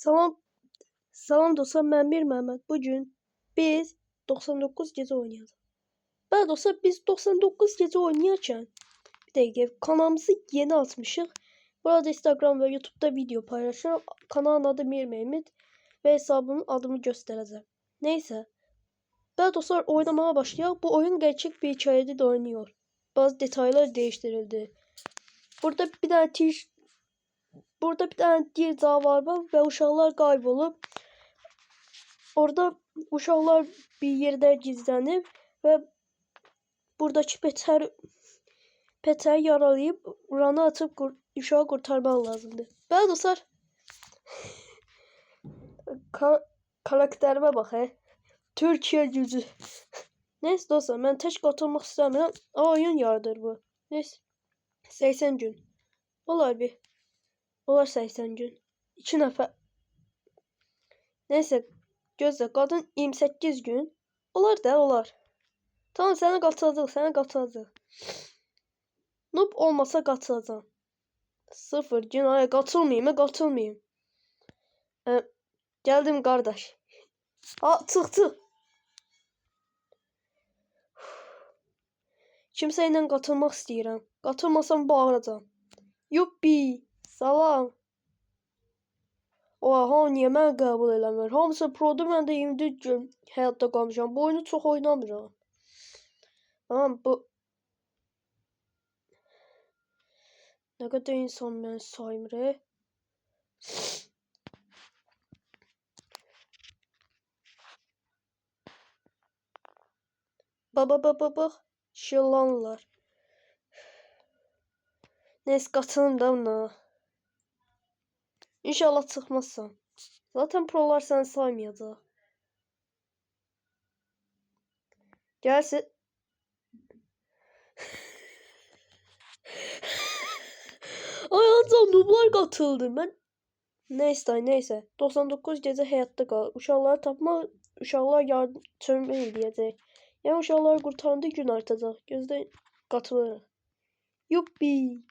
Salam, salam dostlar, mən Mir Məhəmməd. Bugün biz 99 gecə oynayacağıq. Bəli dostlar, biz 99 gecə oynayarkən bir dəqiqə kanalımızı yeni açmışıq. Burada Instagram və YouTube'da video paylaşıram. Kanalın adı Mir Məhəmməd və hesabımın adını göstərəcəm. Neyse. Bəli dostlar, oynamaya başlayaq. Bu oyun gerçek bir hikayede de oynuyor. Bazı detaylar değiştirildi. Burada bir tane Diyar var ve uşaqlar kaybolub. Orada uşaqlar bir yerde gizlənib ve buradaki Peteri yaralayıb Ranı atıp uşağı kurtarmaq lazımdır. Bəli dostlar, karakterime bak he. Türkiye gücü. Neyse dostlar, mən tək qatılmaq istəmirəm. Oyun yardır bu. Neyse. 80 gün. Olar bir. Olar 80 gün. 2 nəfər. Neyse. Gözlə, qadın 28 gün. Olar da, olar. Tamam, sənə qatılacaq. Noob olmasa qatılacaq. 0 gün, ay qatılmayayım. Gəldim qardaş. Çıx. Kimsə ilə qatılmaq istəyirəm. Qatılmasam bağıracam. Yuppi, salam. Oha, niyə mən qəbul eləmir? Hamısı produr, mən də 24 gün həyatda qalmışam. Bu oyunu çox oynamıram. Tamam, bu... Nə qədər insan mən saymır, Bak. Şıllanlar. Neyse, qatılım da buna. İnşallah çıxmazsan. Zaten prolar səni saymayacaq. Gəlsin. Ay ancaq nooblar qatıldı. Mən neyse. 99 gecə həyatda qal. Uşaqları tapmaq, uşaqlar yardım çörmə eləyəcək. Yəni uşaqları qurtaranda gün artacaq. Gözdə qatılırıq. Yuppi.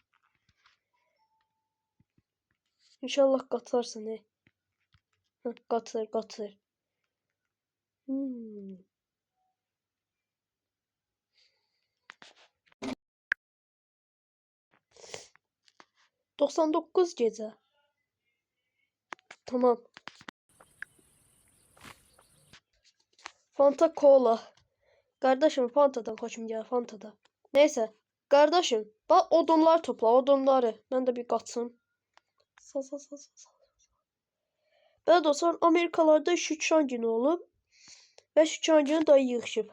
İnşallah qatılarsın. Qatılır. 99 gecə. Tamam. Fanta Cola. Kardeşim, Fanta'dan hoşum gəlir, Fanta'dan. Neyse. Kardeşim, bak odunlar topla, odunları. Ben de bir qaçım. Sal. Bəli dostlar, Amerikalarda Şükran günü olub. Və Şükran günü dayı yığışıb.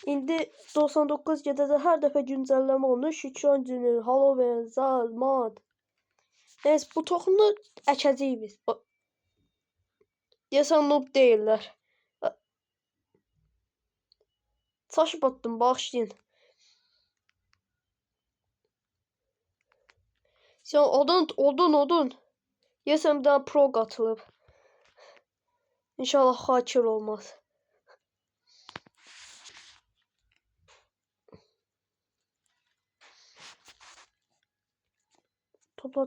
İndi 99 gecədə hər dəfə güncəlləmə olunur. Şükran günü, Halloween, Zal, Mad. Neyse, bu toxumda əkəcəyik biz. Deyəsən noob deyirlər. Saç battım, bağışlayın. Sen odun. Deyəsən bir dənə pro qatılıb. İnşallah hakir olmaz. Topla.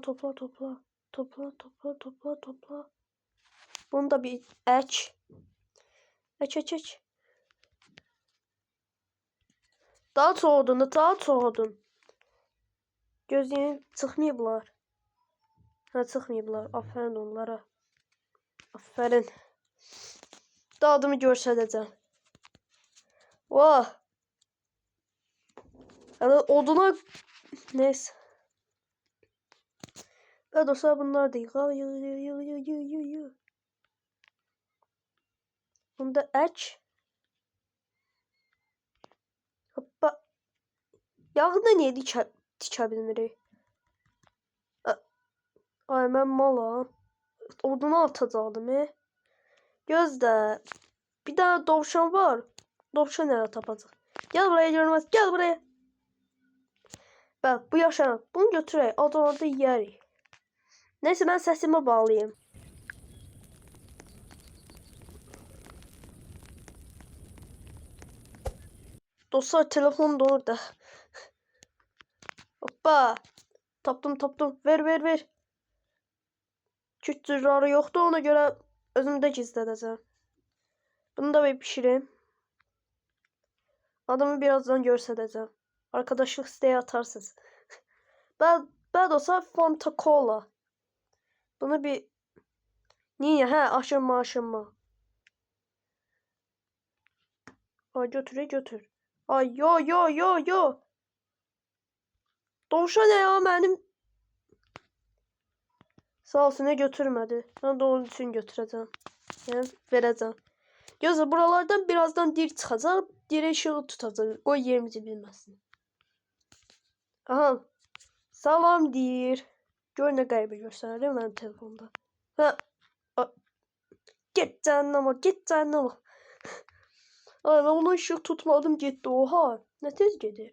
Bunu da bir ek. Ek. Daha çox odun. Gözləyən çıxmayıblar. Çıxmayıblar. Aferin onlara. Aferin. Daha adımı göstərəcəm. Vah. Yəni oduna... Neyse. Və dostlar, bunlar da yığ. Bunu da ek. Hoppa. Yağı da niyə dikə bilmirik? Ay, mən malam. Odunu atacaqdım, Gözlə. Bir dənə dovşan var. Dovşan nələ tapacaq? Gəl buraya, görməz. Gəl buraya. Bəli, bu yaşanır. Bunu götürək. Adamlarda yeyərik. Neyse, ben sesimi bağlayayım. Dostlar, telefon da orada. Hoppa. Tapdım. Ver. Küt zırhları yoktu, ona göre özümde gizlədəcəm. Bunu da bir pişireyim. Adamı birazdan göstərəcəm. Arkadaşlık isteği atarsınız. Ben olsa Fanta Cola. Bunu bir... Niye? He, aşınma. Ay götür. Ay yo. Dovşan ne ya benim? Sağ olsun ne götürmedi. Ben de onun için götüreceğim. Yani vereceğim. Gözü buralardan birazdan dir çıkacak. Dire ışığı tutacak. O yerimizi bilmesin. Aha. Salam dir. Gör ne qəribə göstərir mənim telefonda. Hə. Get cəhənnəmə. Ay, mən onu ışıq tutmadım, getdi. Oha. Nə tez gedir.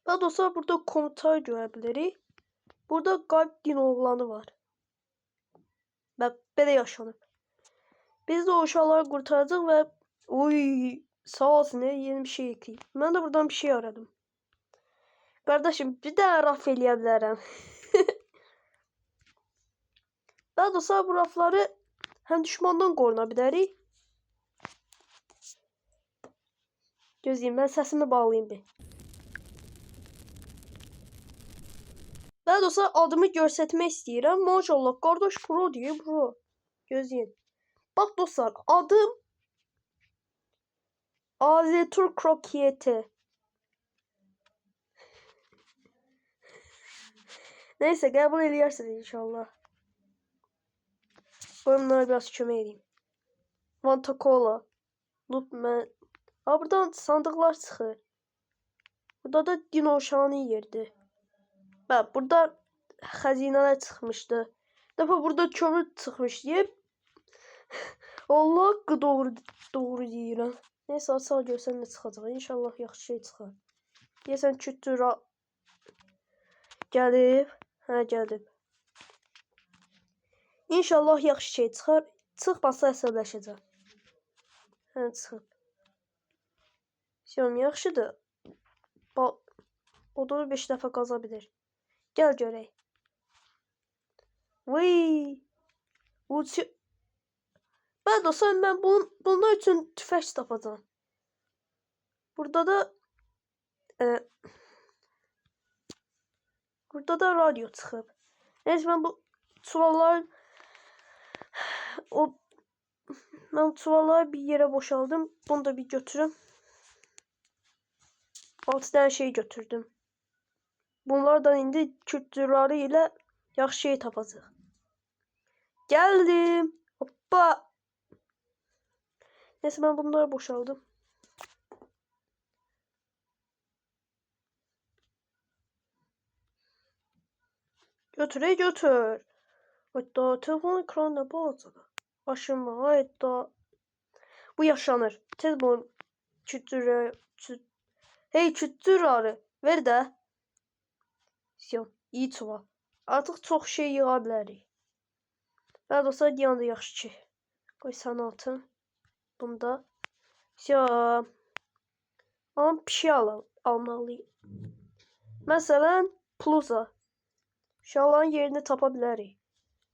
Daha doğrusu burada komutar görə bilərik. Burada qalb din oğlanı var. Və belə yaşanıb. Biz de o uşaqları qurtaracaq və sağ olsun yeni bir şey ekleyeyim. Ben de buradan bir şey aradım. Kardeşim bir daha raf eləyə bilərəm. Daha doğrusu bu rafları hem düşmandan qoruna bilərik. Gözləyim, ben səsimi bağlayayım bir. Daha doğrusu adımı göstərmək istəyirəm. Maşallah qardaş pro deyir, pro. Gözləyin. Bak dostlar, adım Azetur Krokiyeti. Neyse qəbul eləyirsiniz inşallah. Bunlara biraz kömək edeyim. Fanta Cola. Loopman. Aa, buradan sandıklar çıxır. Burada da dino uşağını yerdi. Bak burada xəzinələr çıxmışdı. Dəfə burada kömür çıxmış deyib. Allah haqqı doğru deyirəm. Neyse sağ görsən nə çıxacaq. İnşallah yaxşı şey çıxar. Deyəsən kütür gəlib. Hə, gəlib. İnşallah yaxşı şey çıxar. Çıxmasa əsəbləşəcəm. Hə, çıxıb. Şöym yaxşıdır. Odunu 5 dəfə qaza bilir. Gəl görək. Ben dostlarım ben bunlar için tüfək tapacağım. Burada da radyo çıxıb. Neyse ben bu çuvalları bir yere boşaldım. Bunu da bir götürüm. 6 tane şey götürdüm. Bunlardan indi kültürleri ile yaxşı şey tapacaq. Geldim. Hoppa. Neyse ben bunları boşaldım. Götür. Hatta telefon ekranına bağladı. Aşınma. Hatta bu yaşanır. Tez bunu hey kültürleri ver də. İyi çuval. Artıq çox şey yığa bilərik. Daha doğrusu yanında yaxşı ki. Qoy sana atım. Bunda. Ama bir şey almalıyım. Məsələn, pluza. Uşaqların yerini tapa bilərik.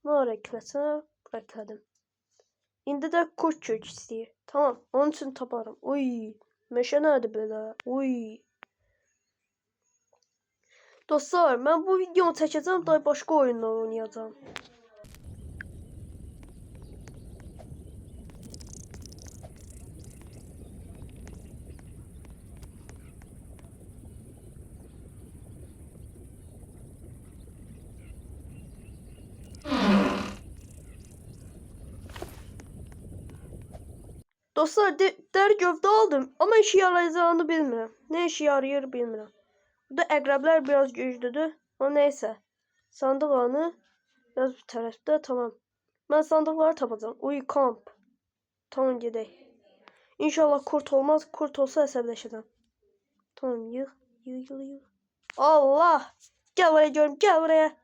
Bunu ekləsəm, eklədim. İndi də kurt kök istəyir. Tamam, onun üçün taparım. Meşə nədir belə? Dostlar, mən bu videonu çəkəcəm, daha başqa oyunlar oynayacağım. Dostlar, dəri gövdə aldım, amma işe yarayacağını bilmirəm. Ne işe yarayır bilmirəm. Burada əqrəblər biraz güclüdür. Ama neyse. Sandıq anı biraz bir tərəfdə, tamam. Ben sandıkları tapacağım. Kamp. Tamam, gedək. İnşallah kurt olmaz. Kurt olsa əsəbləşəcəm. Tamam, yığ. Allah! Gel buraya diyorum. Gel buraya.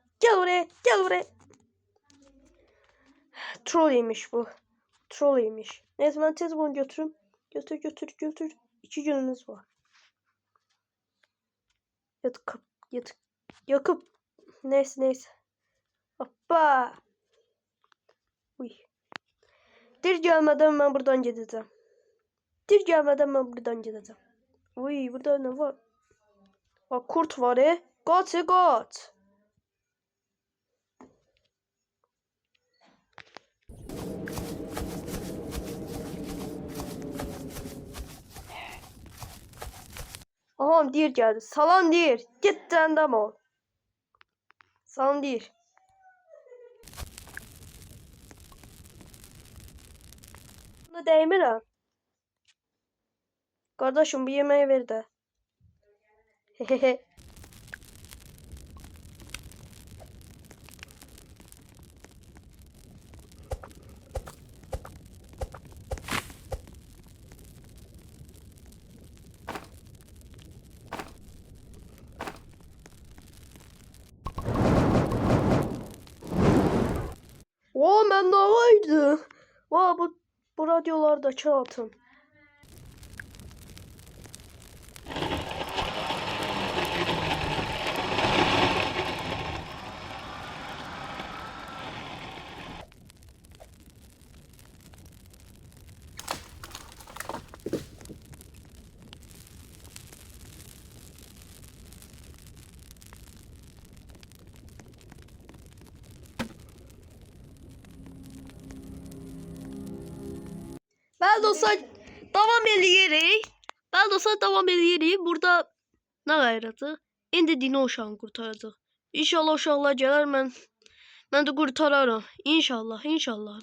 Trolleymiş bu. Neyse ben tez bunu götürüm. Götür. 2 günümüz var. Yatık. Yakıp. Neyse. Hoppa. Uy. Dir gelmeden ben buradan gideceğim. Uy, burada ne var? Bak, kurt var Kaç. Aha, dir geldi. Salam dir. Git cəndəm ol. Salam dir. Buna dəymirəm. Qardaşım, bu yeməyi ver də. Hehehe. Oo, mən nə vardı? Bu radyolarda çalatın. Ben dostlar devam eləyirik. Burada nə qayıratı? İndi Dino uşağını qurtaracaq. İnşallah uşaqlar gələr, mən də qurtararam. İnşallah.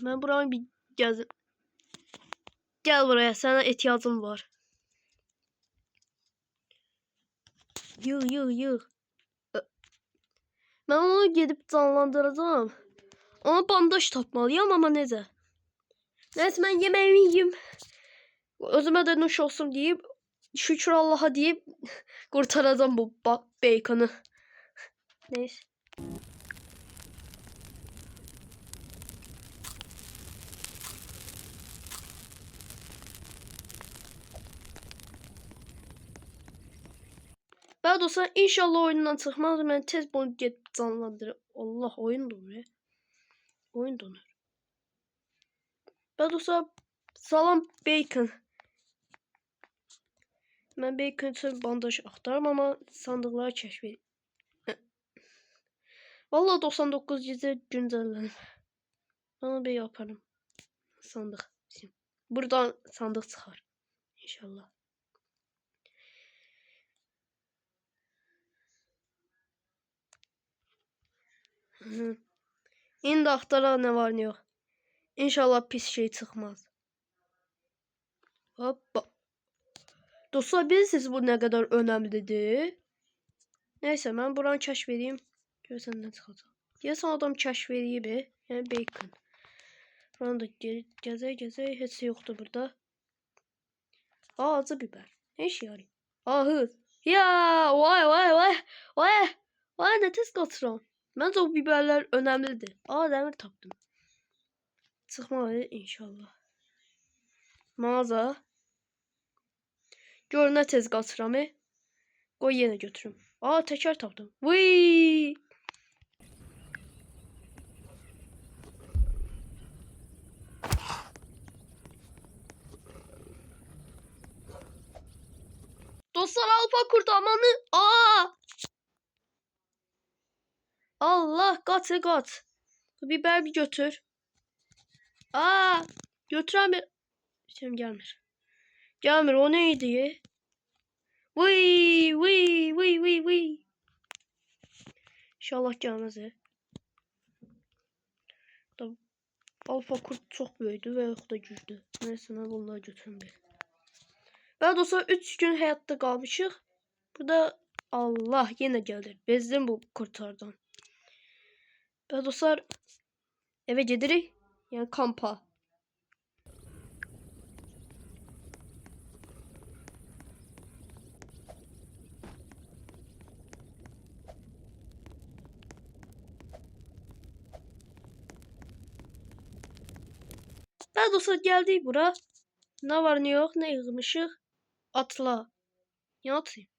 Mən buranı bir gəzim. Gel buraya, sana ihtiyacım var. Yığ. Ben onu gidip canlandıracağım. Ona bandaj tapmalıyım ama necə? Neyse, ben yemeğimi yiyeyim. Özüme de nuş olsun deyip, şükür Allah'a deyip kurtaracağım bu baconu. Neyse. Ben dostlar inşallah oyundan çıkmaz. Ben tez bunu gelip canlandırırım. Allah, oyun donuyor. Oyun donuyor. Ben dostlar salam bacon. Ben bacon için bandaj aktarım ama sandıkları keşfedeyim. Vallahi 99 gece güncellerim. Onu bir yaparım. Sandık. Buradan sandık çıkar. İnşallah. İndi axtara ne var ne yok. İnşallah pis şey çıkmaz. Hoppa. Dostlar, bilirsiniz bu ne kadar önemlidir. Neyse, ben buranı keşfedeyim. Görsen ne çıkacak. Deyəsən adam keşfedeyib. Yani bacon. Buranı da gəzək. Heç şey yoxdur burada. Acı biber. Ne işe yarayır? Ahır. Ya vay ne tez qaçıram. Bence o biberler önemlidir. Demir tapdım. Çıkmalı inşallah. Mağaza. Gör ne tez qaçıram. Qoy yenə götürüm. Təkər tapdım. Vıy! Dostlar, alfa kurtarmanı. Allah, kaç. Biber bir götür. Götüremiyorum. Şimdi gelmir. O neydi? Vıy. İnşallah gelmez. Alfa kurt çok büyüdü ve yok da güçlü. Neyse, ben bunları götürüm bir. Ben dostlar 3 gün hayatta kalmışıq. Burada Allah yine geldi. Bezdim bu kurtlardan. Ben dostlar eve gedirik. Yani kampa. Ben dostlar geldik bura. Ne var ne yok, ne yığmışıq. Atla. Ne atayım?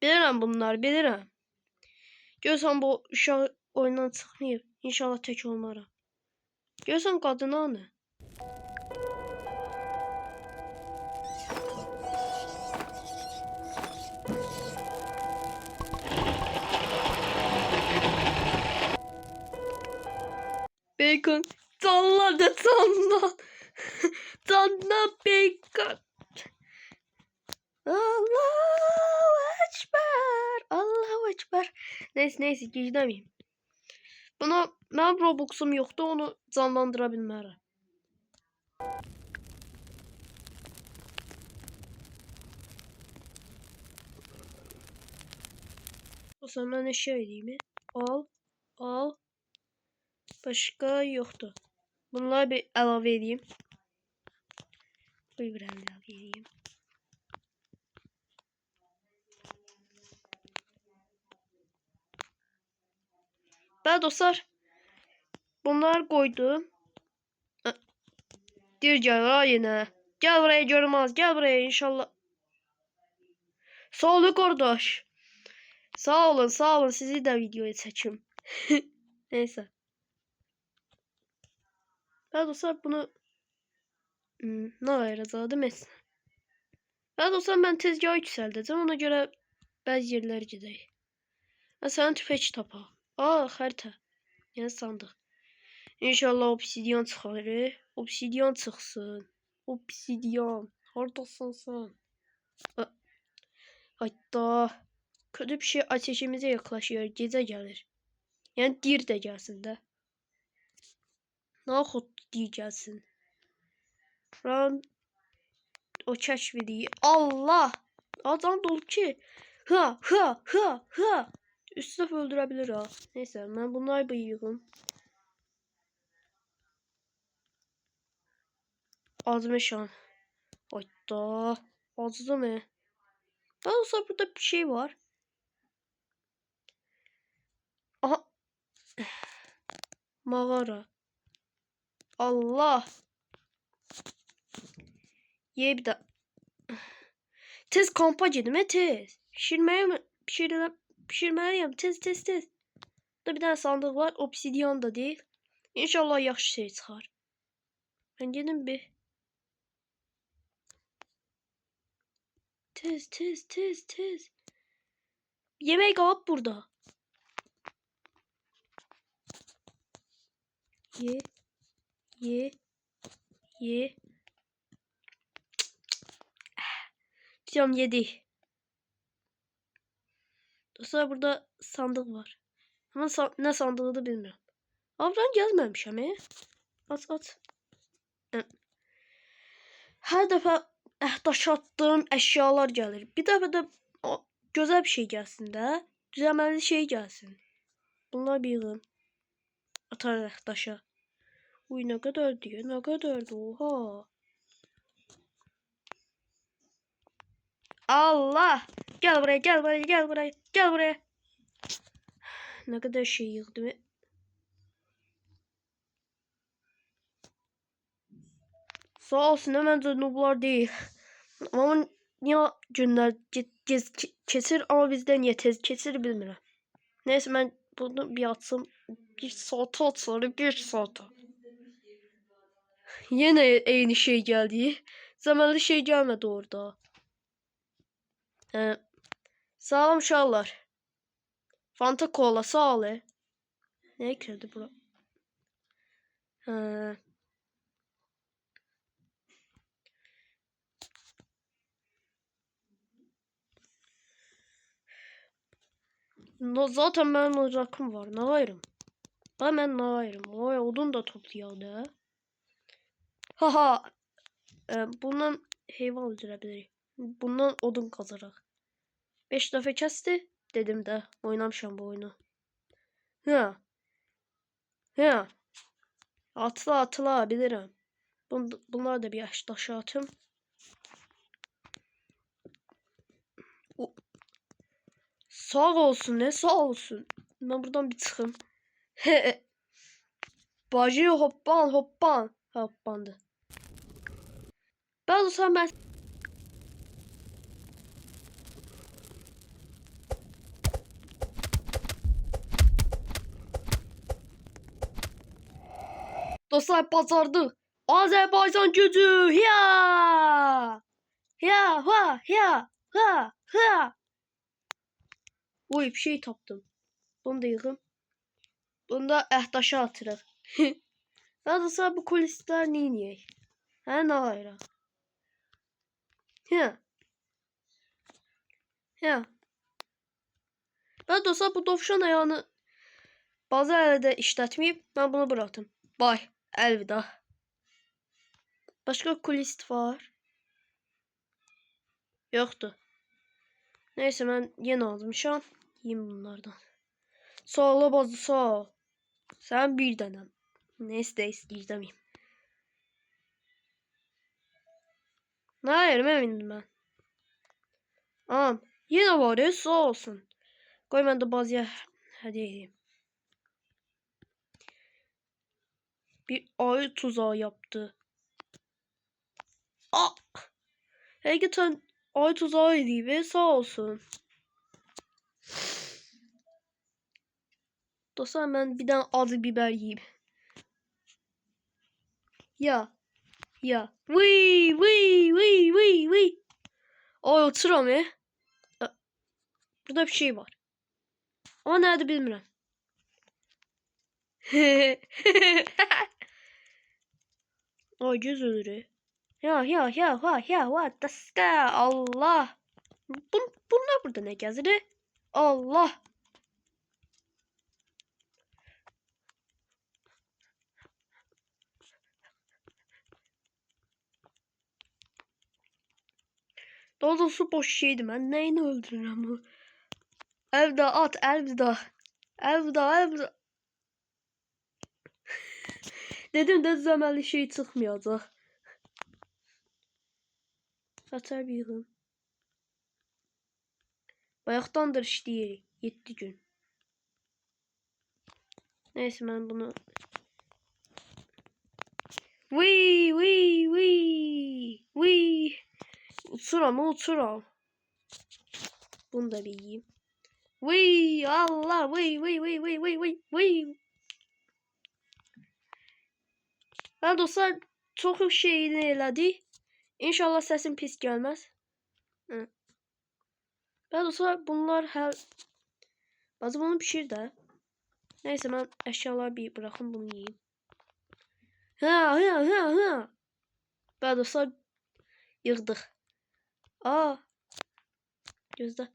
Bilirəm bunlar, bilirəm. Görsən bu uşaq oyundan çıxmayıb. İnşallah tək olmaram. Görsən qadını hanı? Bacon. Canladı canlan. Canlan bacon. Allahu Ekber. Allahu Ekber. Neyse gizlemeyeyim. Bunu ben Robux'um yoktu, onu canlandırabilmərəm. O zaman ne şey diyeyim? Al. Başka yoktu. Bunları bir əlavə edeyim. Bir əlavə edeyim. Daha dostlar, bunlar koydum. Dir gel yine. Gel buraya görmez. Gel buraya inşallah. Sağ olun kardeş. Sağ olun. Sizi de videoya çekim. Neyse. Daha dostlar bunu ne ayıracaktım mesela. Daha dostlar ben tezgahı yükselteceğim. Ona göre bazı yerlere gideyim. Mesela tüfek tapa. Harita. Yani sandık. İnşallah obsidian çıxar. Obsidian çıxsın. Obsidian. Haradasın sen? Hatta kötü bir şey ateşimize yaklaşıyor. Gece gelir. Yani dir de gelsin de. Nahut dir gelsin. Ram o keşfediyor. Allah! Adam dolu ki. Ha. Üstüne öldürebilir ha. Neyse ben bunları bıyığım. Azmışam. Hatta azdı mı? Daha sonra burada bir şey var. Aha. Mağara. Allah. Ye bir de. Tez kampa gidim tez. Pişirmeyeyim. Tez. Burada bir tane sandık var. Obsidian da değil. İnşallah yaxşı şey çıxar. Ben gedim bir. Tez. Yemek alıp burada. Ye. Diyorum yedi. Dostlar burada sandık var. Ama ne sandığı da bilmiyorum. Abi ben gelmemişim At. Her defa daş attığım eşyalar gelir. Bir defa da güzel bir şey gelsin de. Düzenli şey gelsin. Bunlar bir yığın. Atarak daşa. Uy ne kadar diyor. Ne kadar da oha. Allah. Gel buraya. Ne kadar şey yığdım. Sağ olsun hemen de nublar değil. Ama ya günler kesir ama bizden niye tez kesir bilmiyorum. Neyse ben bunu bir atsam. Bir saat sonra bir saat. Yine aynı şey geldi. Zamanlı şey gelmedi orada. Sağlam şallar. Fanta Cola sağ ol. Ne geldi bura? Zaten benim ocakım var. Ne ayrım? Hemen ne ayrım? Oy odun da topluyordu. Haha. Bundan hayvan öldürebilir. Bundan odun kazarak. 5 defa kesti dedim de oynamışam bu oyunu. Atla bilirim. Bunlar da bir aşağı atım. Sağ olsun. Ben buradan bir çıkım. Bacı hoppandı. Ben olsam ben Dostlar bazardı. Azerbaycan gücü. Ya. Ya ha ya ha ha. Oy bir şey tapdım. Bunu da yığım. Bunu da əhdaşa atırıq. Daha doğrusu bu kulisler niye? Ha ne var? Ya. Ya. Daha doğrusu bu dovşan ayağını bazı elde işletmeyip ben bunu bıraktım. Bay. Elvida. Başka kulis var. Yoktu. Neyse ben yeni almışam. Yiyeyim bunlardan. Sağ ol bazı sağ ol. Sen bir dönem. Neyse de isteyeceğim. Hayır emindim ben. Tamam. Yine var ya sağ olsun. Koy ben de bazıya hediye edeyim. Bir ayı tuzağı yaptı. Aa! Hakikaten ayı tuzağı edeyim ve sağ olsun. Dostlar ben bir tane acı biber yiyeyim. Ya. Ya. Vıy vıy vıy vıy vıy. Ay oturam ya. Burada bir şey var. Ama nerede bilmiyorum. Ay göz ölürü. Ya what the sky. Allah. Bunlar burada ne gezdi? Allah. Daha doğrusu boş şeydi ben. Neyini öldürürüm bu? Elvida at elvida. Elvida. Dedim de zəməli şey çıxmayacaq. Qatar bir yığın. Bayaqdandır işləyirik. 7 gün. Neyse ben bunu... Vıy. Uçuram. Bunu da bir yiyeyim. Vıy Allah vıy. Ben dostlar çok şeyini elədi. İnşallah sesim pis gelmez. Hı. Ben dostlar bunlar her... Bazı bunu pişir de. Neyse ben eşyalar bir bırakın bunu yiyeyim. Ha. Ben dostlar yığdık. Aa. Gözde.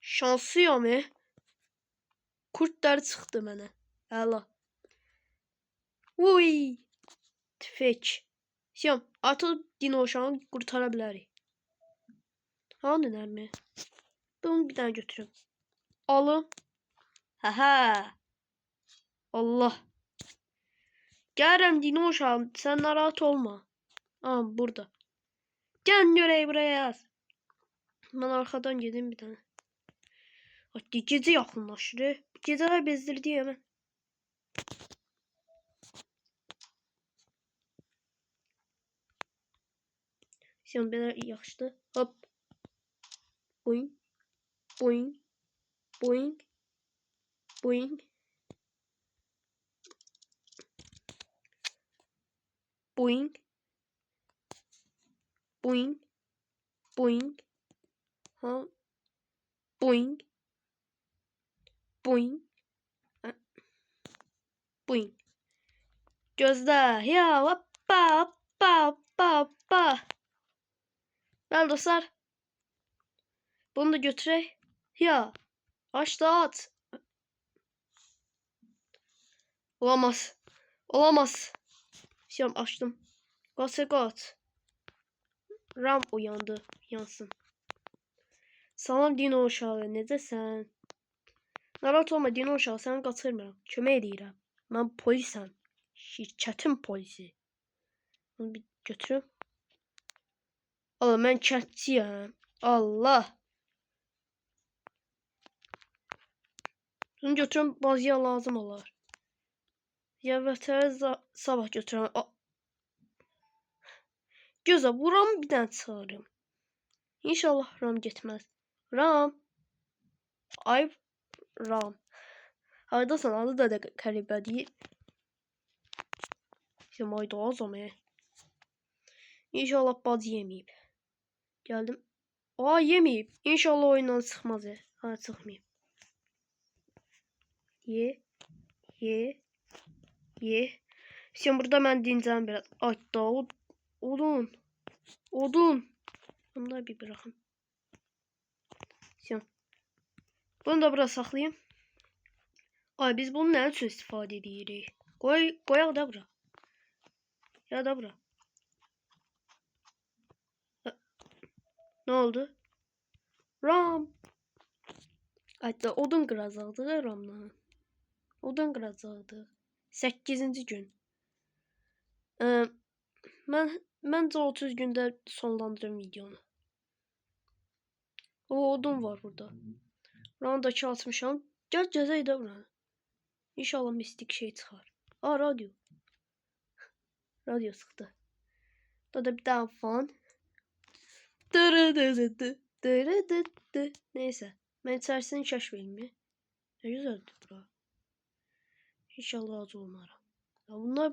Şansıyam Kurtlar çıxdı mənə. Əla. Uy. Tüfək. Siyam. Artıq dinoşanı qurtara bilərik. Hanı nərmi? Bunu bir tane götürüm. Alın. Ha. Allah. Gəlirəm dinoşam. Sen narahat olma. Aa burada. Gel görey buraya yaz. Ben arkadan gideyim bir tane. Hadi gece yakınlaşır. Geceler bezdirdi hemen. Sen belə yaxşıdır. Hop. Boing. Boing. Boing. Boing. Boing. Boing. Boing. Ha. Boing. Boing. Boing. Gözde. Ya hoppa. Ben dostlar. Bunu da götüreyim. Ya. Aç da at. Olamaz. Şey açtım. Gat. Ram uyandı. Yansın. Salam dino uşağı. Necəsən? Narahat olma dino uşağı. Səni qaçırmıram. Kömək edirəm. Mən polisəm. Şirkətin polisi. Bunu bir götürüm. Allah mən kətçiyəm. Allah. Bunu götürüm bazıya lazım olar. Ya vətərə sabah götürəm. Gözə vuram bir dənə çıxarım. İnşallah RAM getməz. RAM. Ay RAM. Hardasan, adı da qəribədir. Mayda azam İnşallah bacı yeməyib. Gəldim. Aa, yeməyib. İnşallah oyundan çıxmaz. Ha, çıxmayıb. Ye. Sen burada mən dincələm biraz. Ay da odun. Bunları bir bırakın. Sen. Bunu da bura saxlayayım. Ay, biz bunu nə üçün istifadə edirik? Qoyaq da bura. Ya da bura. Ne oldu? RAM. Hatta odun qıracaqdı RAMdan. Odun qıracaqdı. 8-ci gün. Məncə 30 gündə sonlandırım videonu. O odun var burada. Buranı da açmışam. Gəl gəzək də buranı. İnşallah mistik şey çıxar. Aa, radyo. Radyo çıxdı. Burada bir tane fan. Neyse. Ben içerisini kəşf edeyim. Ne güzeldir bura. İnşallah az olmaram. Ya bunlar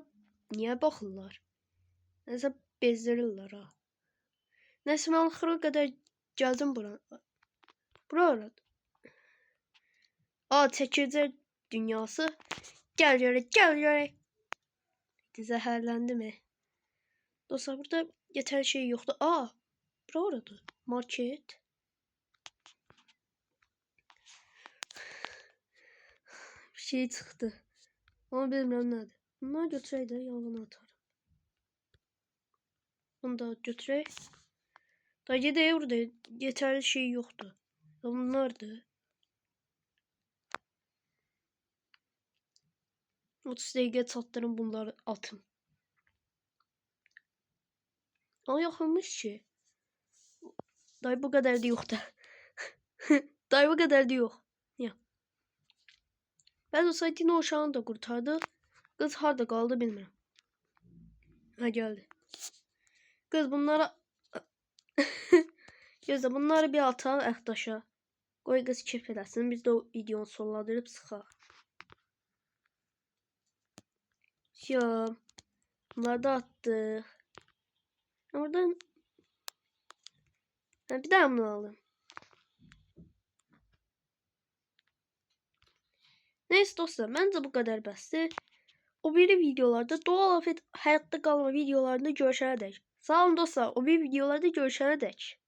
niye baxırlar? Nəsə bezdirirlər ha. Neyse, mən axıra qədər gəldim bura. Bura aradı. Aa, çəkircə dünyası. Gəl görək. Zəhərləndim. Dostlar, burada yeterli şey yoktu. Aa, bura aradı. Market. Bir şey çıxdı. Ama bilmirəm nədir. Bunları götürək də yanına atarım. Bunu da götürək. Da gedək, burada yeterli şey yoktu. Bunlardır. 30 dəqiqə çatdırım, bunları atım. Ama yaxınmış ki. Dayı bu kadar da yok da. Dayı bu kadar da yok. Ya. Ben o Sait'in o uşağını da kurtardı. Kız harda kaldı bilmiyorum. Ha, geldi. Kız bunlara gözle bunları bir atalım arkadaşa. Qoy kız keyif eləsin. Biz de o videonu sonlandırıp sıxaq. Yo. Bunları da attık. Oradan bir daha bunu alalım. Neyse dostlar, bence bu kadar bəsdir. O biri videolarda doğal afet hayatta kalma videolarında görüşene dek. Sağ olun dostlar, o biri videolarda görüşene dek.